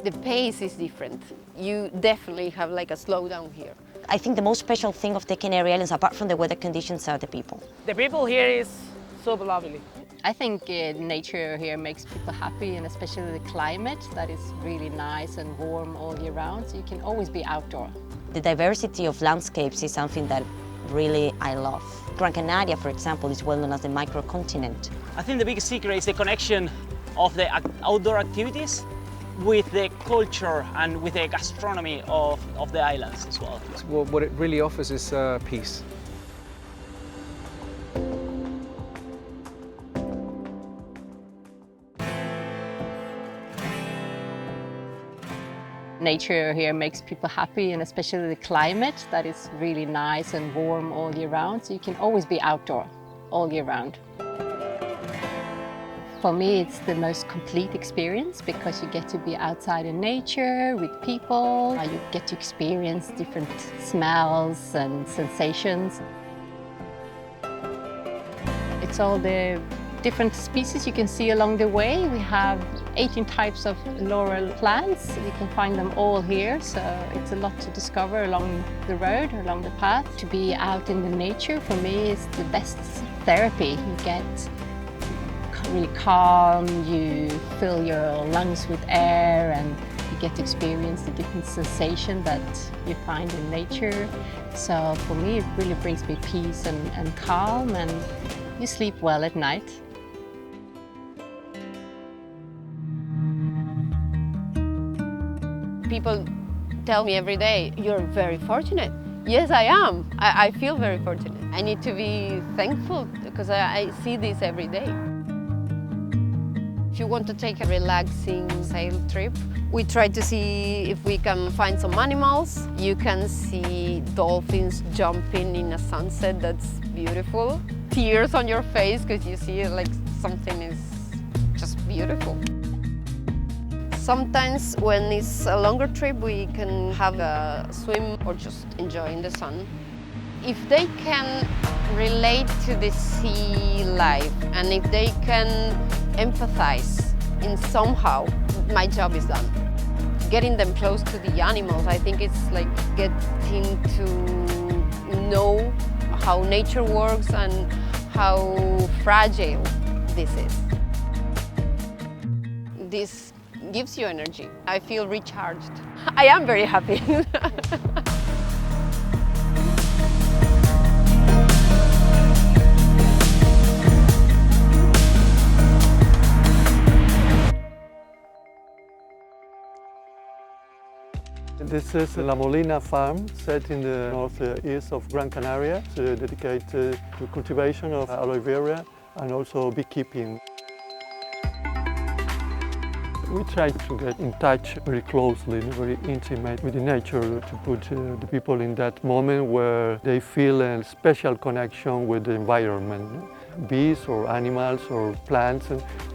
The pace is different. You definitely have like a slowdown here. I think the most special thing of the Canary Islands, apart from the weather conditions, are the people. The people here is so lovely. I think nature here makes people happy, and especially the climate that is really nice and warm all year round, so you can always be outdoor. The diversity of landscapes is something that really I love. Gran Canaria, for example, is well known as the microcontinent. I think the biggest secret is the connection of the outdoor activities with the culture and with the gastronomy of the islands as well. What it really offers is peace. Nature here makes people happy, and especially the climate that is really nice and warm all year round, so you can always be outdoor all year round. For me, it's the most complete experience because you get to be outside in nature with people. You get to experience different smells and sensations. It's all the different species you can see along the way. We have 18 types of laurel plants. You can find them all here, so it's a lot to discover along the road, along the path. To be out in the nature, for me, is the best therapy. You get really calm, you fill your lungs with air, and you get to experience the different sensations that you find in nature. So for me, it really brings me peace and calm, and you sleep well at night. People tell me every day, you're very fortunate. Yes, I am. I feel very fortunate. I need to be thankful because I see this every day. If you want to take a relaxing sail trip, we try to see if we can find some animals. You can see dolphins jumping in a sunset that's beautiful. Tears on your face because you see like something is just beautiful. Sometimes when it's a longer trip, we can have a swim or just enjoy in the sun. If they can relate to the sea life and if they can empathize in somehow, my job is done. Getting them close to the animals, I think it's like getting to know how nature works and how fragile this is. This gives you energy. I feel recharged. I am very happy. This is La Molina farm set in the northeast of Gran Canaria. It's dedicated to cultivation of aloe vera and also beekeeping. We try to get in touch very closely, very intimate with the nature, to put the people in that moment where they feel a special connection with the environment. Bees or animals or plants,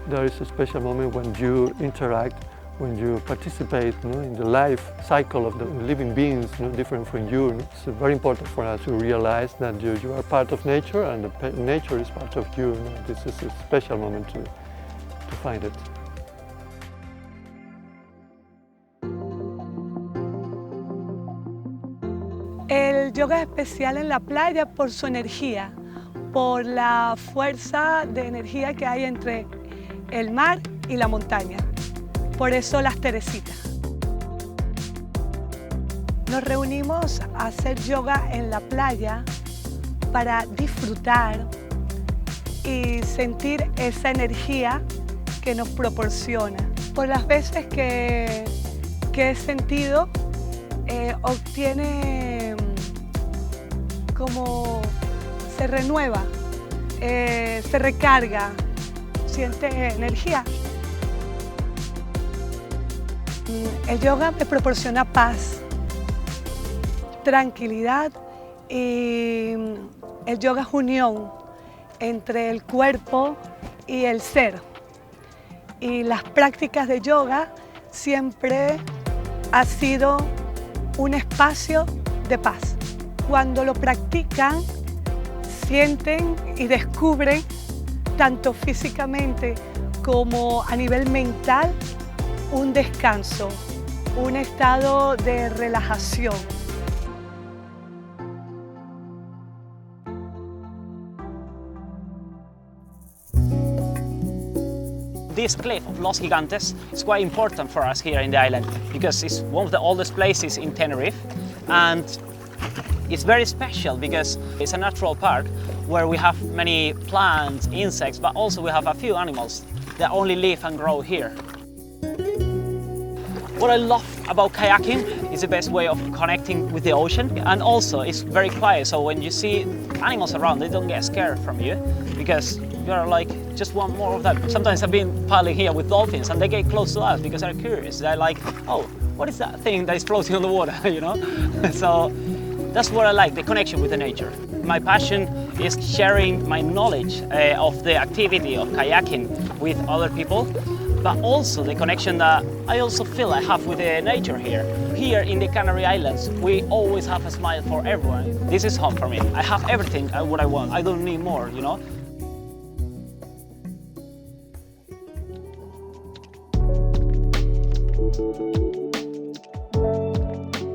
there is a special moment when you interact, when you participate in the life cycle of the living beings, different from you. It's very important for us to realize that you are part of nature and nature is part of you. This is a special moment to find it. El yoga es especial en la playa por su energía, por la fuerza de energía que hay entre el mar y la montaña. Por eso las teresitas. Nos reunimos a hacer yoga en la playa para disfrutar y sentir esa energía que nos proporciona. Por las veces que he sentido, obtiene como se renueva, se recarga, siente energía. El yoga me proporciona paz, tranquilidad y el yoga es unión entre el cuerpo y el ser. Y las prácticas de yoga siempre ha sido un espacio de paz. Cuando lo practican, sienten y descubren, tanto físicamente como a nivel mental, un descanso, un estado de relajación. This cliff of Los Gigantes is quite important for us here in the island because it's one of the oldest places in Tenerife, and it's very special because it's a natural park where we have many plants, insects, but also we have a few animals that only live and grow here. What I love about kayaking is the best way of connecting with the ocean, and also it's very quiet, so when you see animals around, they don't get scared from you because you're like just one more of them. Sometimes I've been paddling here with dolphins and they get close to us because they're curious. They're like, oh, what is that thing that is floating on the water, you know? So that's what I like, the connection with the nature. My passion is sharing my knowledge of the activity of kayaking with other people, but also the connection that I also feel I have with the nature here. Here in the Canary Islands, we always have a smile for everyone. This is home for me. I have everything what I want. I don't need more, you know?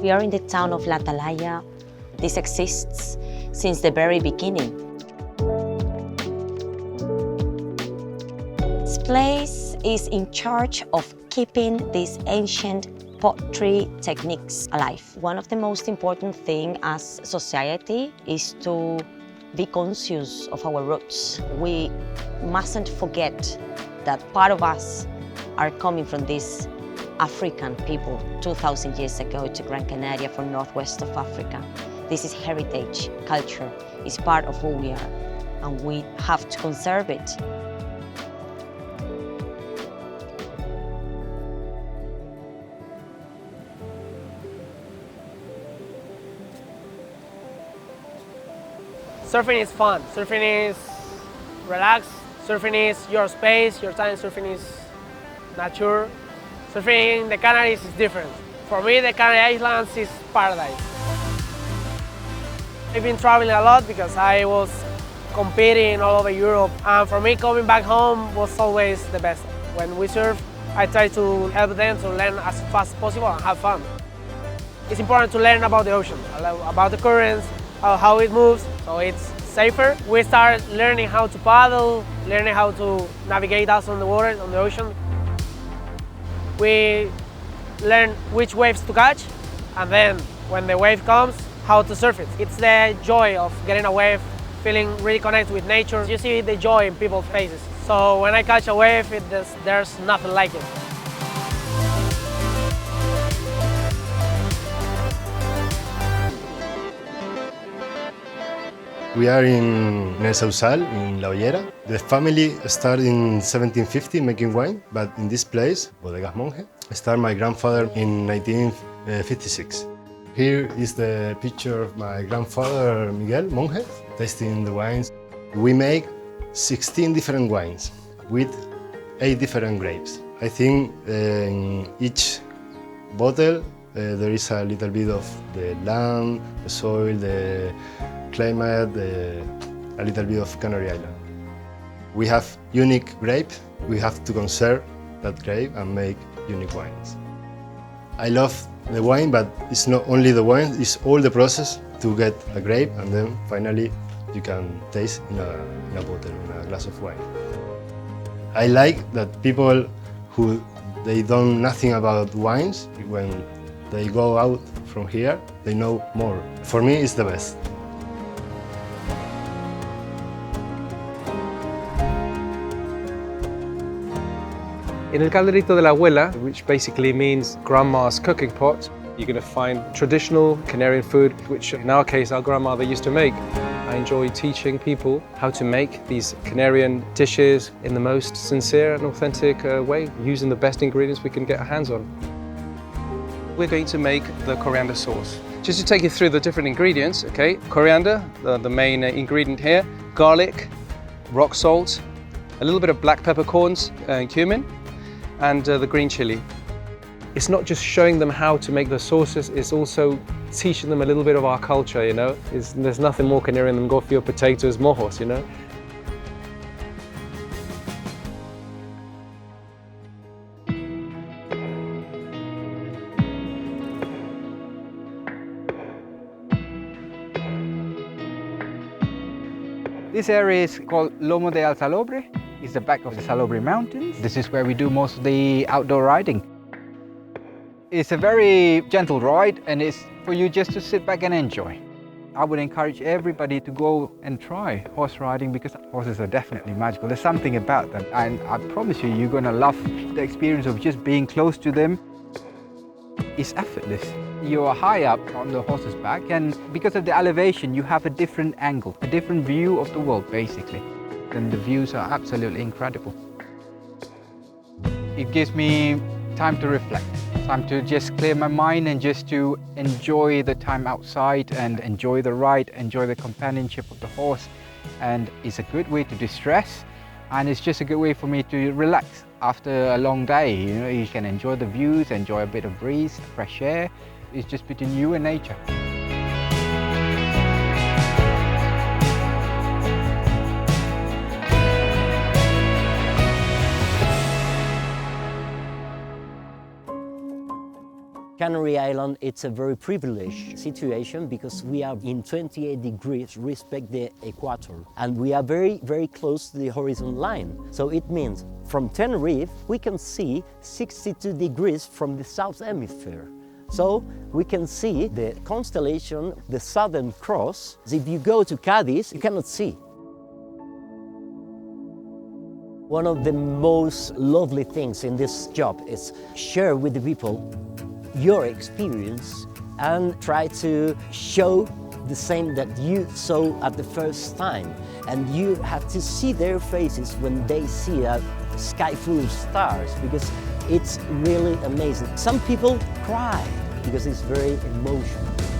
We are in the town of La Atalaya. This exists since the very beginning. This place is in charge of keeping these ancient pottery techniques alive. One of the most important things as society is to be conscious of our roots. We mustn't forget that part of us are coming from this African people 2,000 years ago to Gran Canaria from northwest of Africa. This is heritage, culture, it's part of who we are, and we have to conserve it. Surfing is fun, surfing is relaxed, surfing is your space, your time, surfing is nature. Surfing in the Canaries is different. For me, the Canary Islands is paradise. I've been traveling a lot because I was competing all over Europe, and for me, coming back home was always the best. When we surf, I try to help them to learn as fast as possible and have fun. It's important to learn about the ocean, about the currents, how it moves, so it's safer. We start learning how to paddle, learning how to navigate us on the water, on the ocean. We learn which waves to catch, and then when the wave comes, how to surf it. It's the joy of getting a wave, feeling really connected with nature. You see the joy in people's faces. So when I catch a wave, there's nothing like it. We are in Nesausal, in La Ollera. The family started in 1750 making wine, but in this place, Bodegas Monje, started my grandfather in 1956. Here is the picture of my grandfather, Miguel Monje, tasting the wines. We make 16 different wines with 8 different grapes. I think in each bottle there is a little bit of the land, the soil, the climate, a little bit of Canary Island. We have unique grape. We have to conserve that grape and make unique wines. I love the wine, but it's not only the wine, it's all the process to get a grape, and then finally you can taste in a bottle, in a glass of wine. I like that people who they don't nothing about wines, when they go out from here, they know more. For me, it's the best. In El Calderito de la Abuela, which basically means grandma's cooking pot, you're going to find traditional Canarian food, which in our case our grandmother used to make. I enjoy teaching people how to make these Canarian dishes in the most sincere and authentic way, using the best ingredients we can get our hands on. We're going to make the coriander sauce. Just to take you through the different ingredients, okay? Coriander, the main ingredient here, garlic, rock salt, a little bit of black peppercorns and cumin, and the green chili. It's not just showing them how to make the sauces, it's also teaching them a little bit of our culture, you know? There's nothing more Canarian than gofio, potatoes, mojos, you know? This area is called Lomo de El Salobre. It's the back of the Salobre Mountains. This is where we do most of the outdoor riding. It's a very gentle ride and it's for you just to sit back and enjoy. I would encourage everybody to go and try horse riding because horses are definitely magical. There's something about them and I promise you, you're going to love the experience of just being close to them. It's effortless. You're high up on the horse's back and because of the elevation, you have a different angle, a different view of the world basically. And the views are absolutely incredible. It gives me time to reflect, time to just clear my mind and just to enjoy the time outside and enjoy the ride, enjoy the companionship of the horse. And it's a good way to distress and it's just a good way for me to relax after a long day. You know, you can enjoy the views, enjoy a bit of breeze, fresh air. It's just between you and nature. Canary Island, it's a very privileged situation because we are in 28 degrees respect the equator and we are very, very close to the horizon line. So it means from Tenerife, we can see 62 degrees from the south hemisphere. So we can see the constellation, the Southern Cross. If you go to Cadiz, you cannot see. One of the most lovely things in this job is share with the people your experience and try to show the same that you saw at the first time. And you have to see their faces when they see a sky full of stars because it's really amazing. Some people cry because it's very emotional.